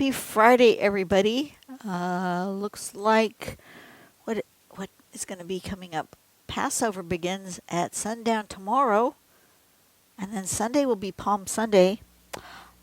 Happy Friday, everybody. Looks like what is going to be coming up. Passover begins at sundown tomorrow, and then Sunday will be Palm Sunday.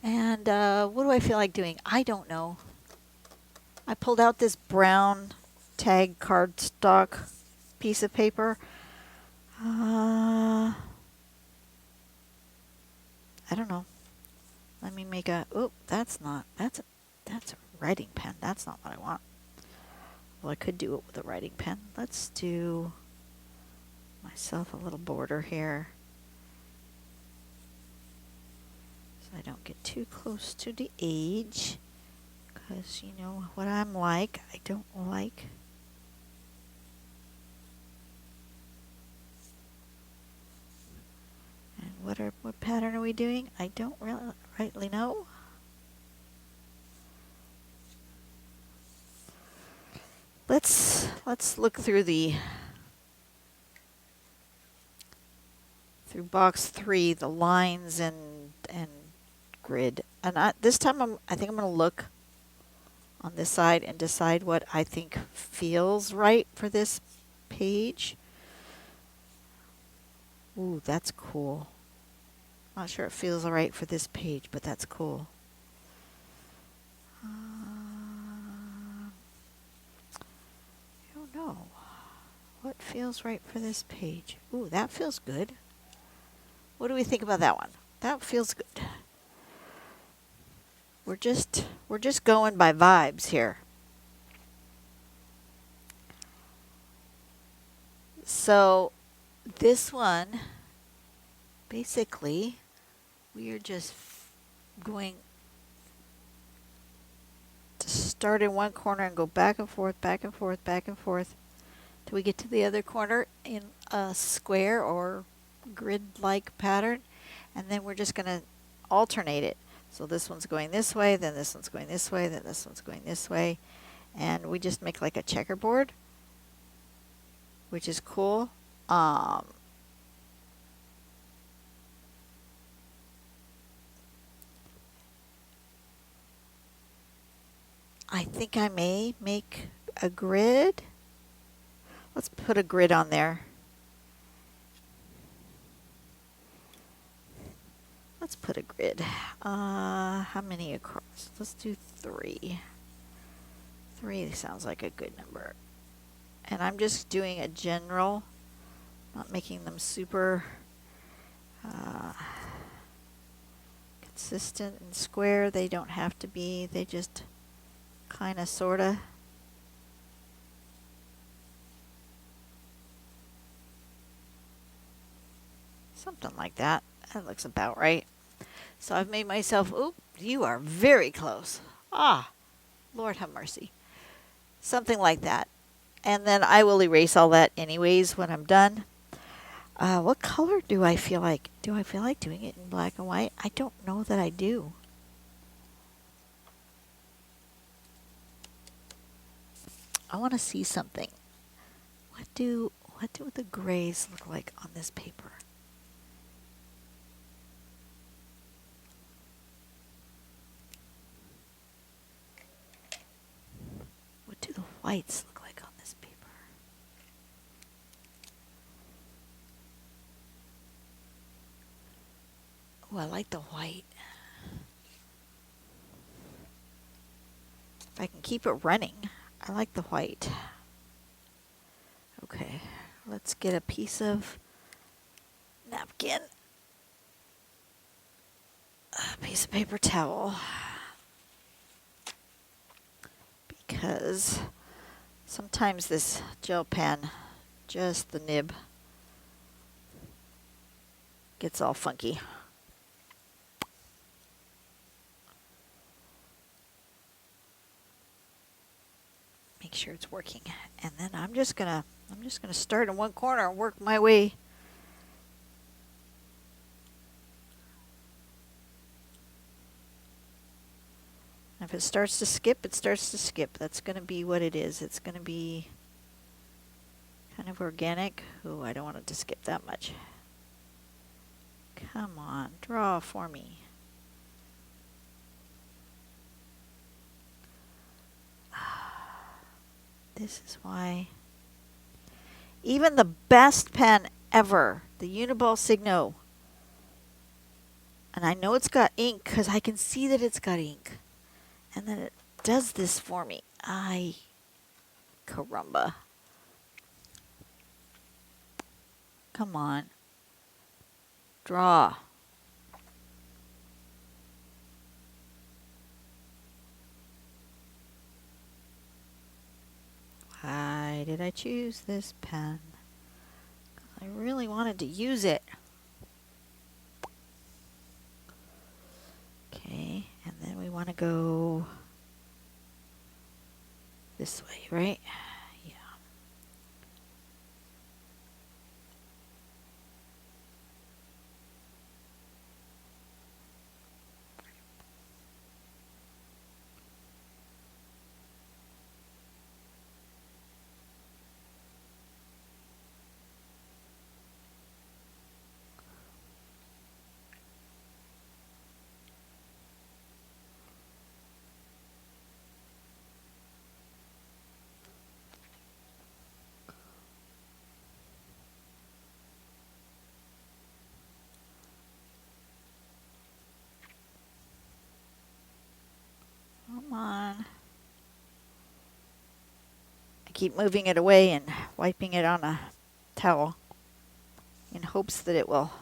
And what do I feel like doing? I don't know. I pulled out this brown tag cardstock piece of paper. I don't know. Let me make a. Oh, that's not. That's a writing pen. That's not what I want. Well, I could do it with a writing pen. Let's do myself a little border here so I don't get too close to the edge, because you know what I'm like. I don't like and what pattern are we doing? I don't really rightly know. Let's look through box 3, the lines and grid. And this time I think I'm going to look on this side and decide what I think feels right for this page. Ooh, that's cool. Not sure it feels right for this page, but that's cool. I don't know. What feels right for this page? Ooh, that feels good. What do we think about that one? That feels good. We're just going by vibes here. So this one, basically, we are just going to start in one corner and go back and forth, back and forth, back and forth till we get to the other corner in a square or grid-like pattern, and then we're just going to alternate it. So this one's going this way, then this one's going this way, then this one's going this way, and we just make like a checkerboard, which is cool. I think I may make a grid. Let's put a grid on there. Let's put a grid. How many across? Let's do 3. 3 sounds like a good number. And I'm just doing a general, not making them super consistent and square. They don't have to be. They just kind of, sort of. Something like that. That looks about right. So I've made myself, oop, you are very close. Ah, Lord have mercy. Something like that. And then I will erase all that anyways when I'm done. What color do I feel like? Do I feel like doing it in black and white? I don't know that I do. I want to see something. What do the grays look like on this paper? What do the whites look like on this paper? Oh, I like the white. If I can keep it running, I like the white. Okay, let's get a piece of napkin, a piece of paper towel, because sometimes this gel pen, just the nib, gets all funky. Make sure it's working, and then I'm just gonna start in one corner and work my way. If it starts to skip, it starts to skip. That's going to be what it is. It's going to be kind of organic. Oh, I don't want it to skip that much. Come on, draw for me. This is why even the best pen ever, the Uniball Signo, and I know it's got ink because I can see that it's got ink, and then it does this for me. Ay, caramba. Come on. Draw. Why did I choose this pen? I really wanted to use it. Okay, and then we want to go this way, right? Yeah. Come on. I keep moving it away and wiping it on a towel in hopes that it will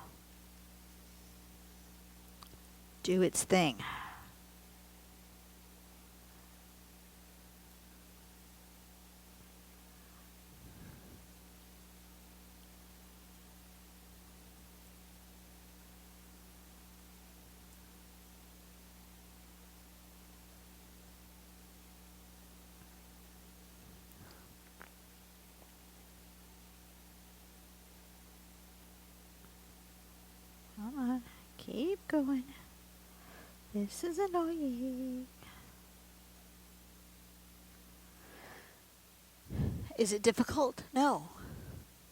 do its thing. Come on, keep going. This is annoying. Is it difficult? No.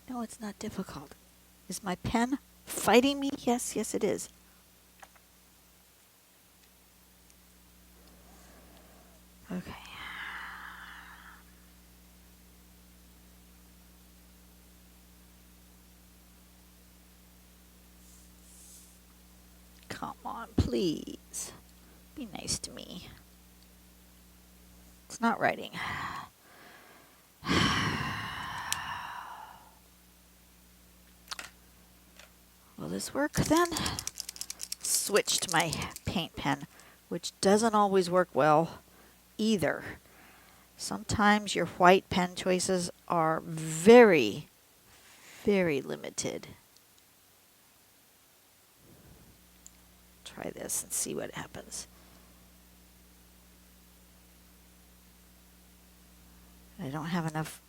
No, it's not difficult. Is my pen fighting me? Yes, yes it is. Okay. Come on, please. Be nice to me. It's not writing. Will this work then? Switch to my paint pen, which doesn't always work well either. Sometimes your white pen choices are very, very limited. Try this and see what happens. I don't have enough,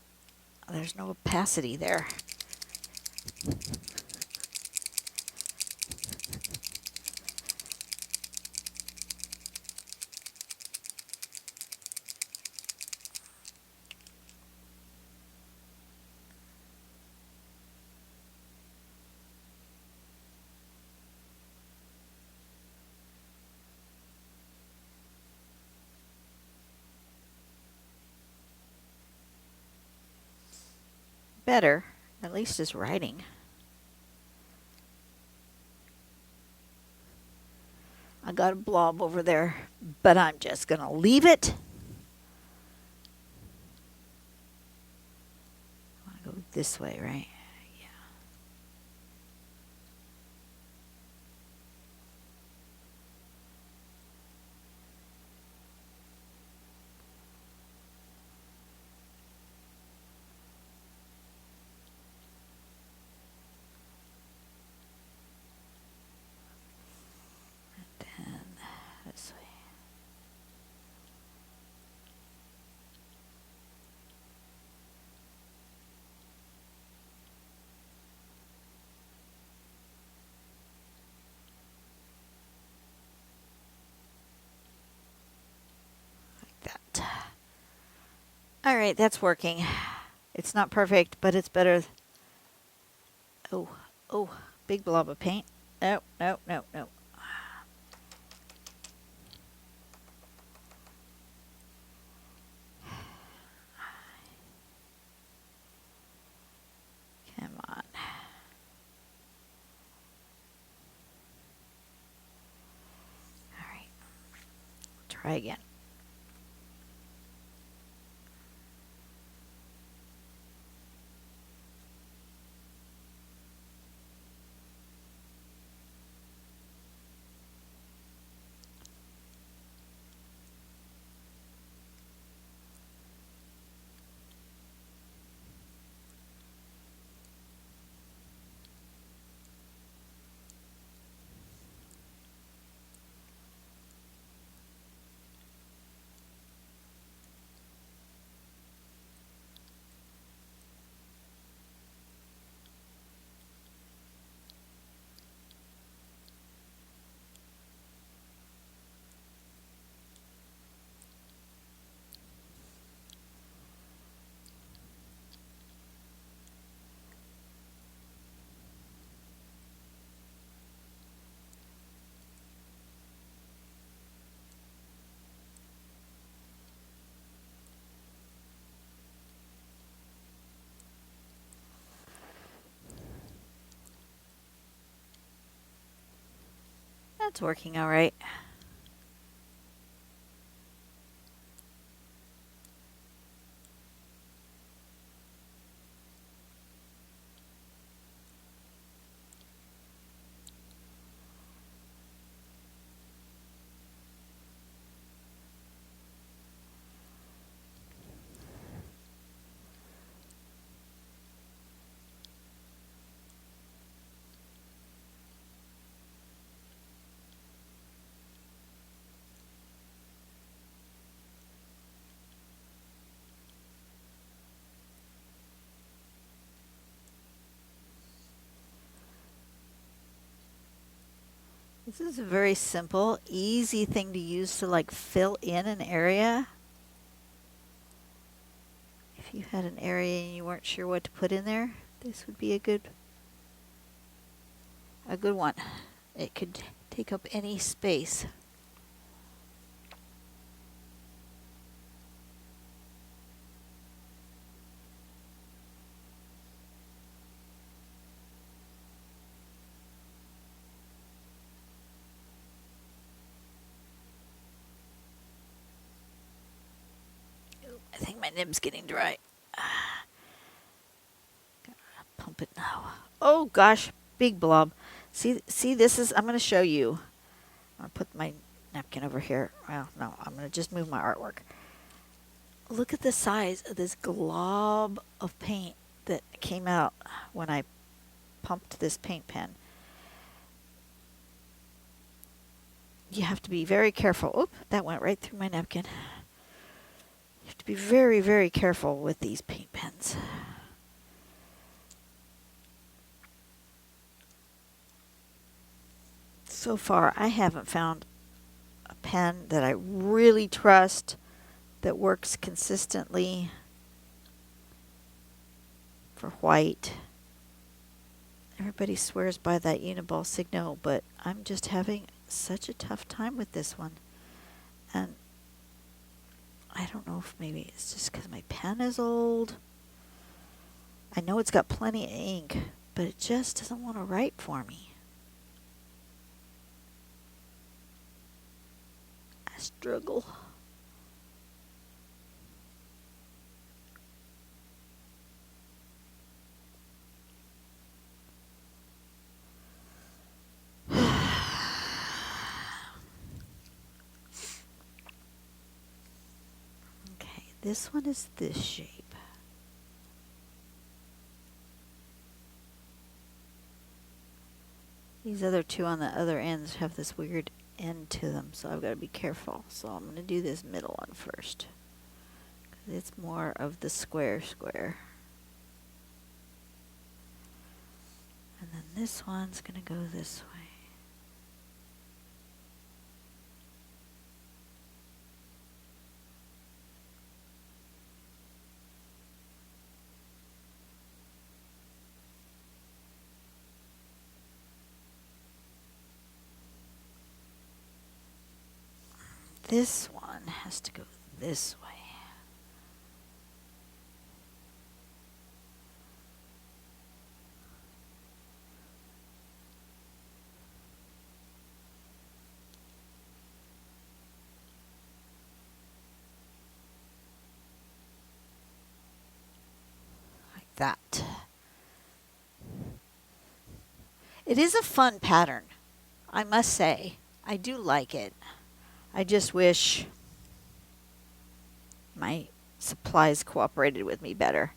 there's no opacity there. Better, at least it's writing. I got a blob over there, but I'm just going to leave it. I want to go this way, right? Yeah. And then this way. That. All right, that's working. It's not perfect, but it's better. Oh, oh, big blob of paint. No, no, no, no. Try again. That's working all right. This is a very simple, easy thing to use to like fill in an area. If you had an area and you weren't sure what to put in there, this would be a good one. It could take up any space. I think my nib's getting dry. Pump it now. Oh gosh, big blob. See, this is, I'm going to show you. I'm going to put my napkin over here. Well, no, I'm going to just move my artwork. Look at the size of this glob of paint that came out when I pumped this paint pen. You have to be very careful. Oop, that went right through my napkin. You have to be very, very careful with these paint pens. So far, I haven't found a pen that I really trust that works consistently for white. Everybody swears by that Uniball Signo, but I'm just having such a tough time with this one. And I don't know if maybe it's just because my pen is old. I know it's got plenty of ink, but it just doesn't want to write for me. I struggle. Okay, this one is this shape. These other two on the other ends have this weird end to them, so I've got to be careful. So I'm going to do this middle one first. It's more of the square. And then this one's going to go this way. This one has to go this way. that. It is a fun pattern, I must say. I do like it. I just wish my supplies cooperated with me better.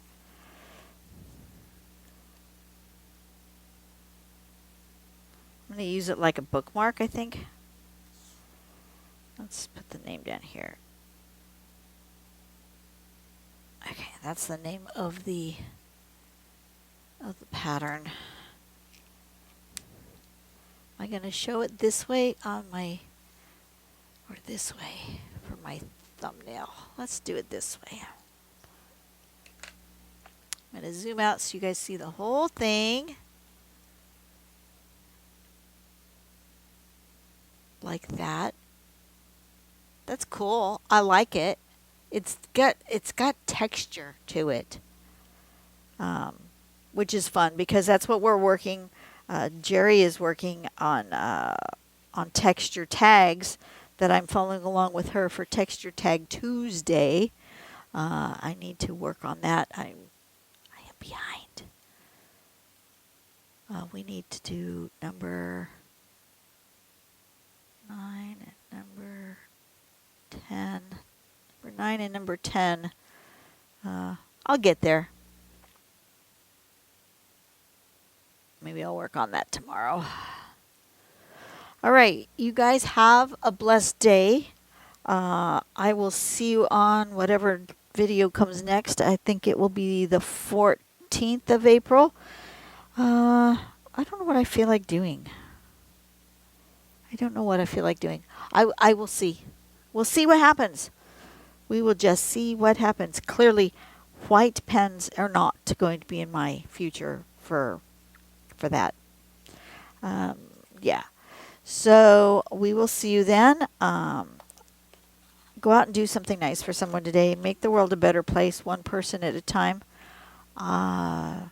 I'm going to use it like a bookmark, I think. Let's put the name down here. Okay, that's the name of the pattern. Am I going to show it this way on my, or this way for my thumbnail? Let's do it this way. I'm going to zoom out so you guys see the whole thing. Like that. That's cool. I like it. It's got texture to it, which is fun because that's what we're working. Jerry is working on texture tags that I'm following along with her for Texture Tag Tuesday. I need to work on that. I am behind. We need to do number 9 and number 10. Number 9 and number 10. I'll get there. Maybe I'll work on that tomorrow. All right, you guys have a blessed day. I will see you on whatever video comes next. I think it will be the 14th of April. I don't know what I feel like doing. I will see. We'll see what happens. We will just see what happens. Clearly, white pens are not going to be in my future for that. Yeah. So we will see you then. Go out and do something nice for someone today. Make the world a better place, one person at a time. And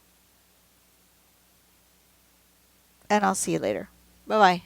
I'll see you later. Bye-bye.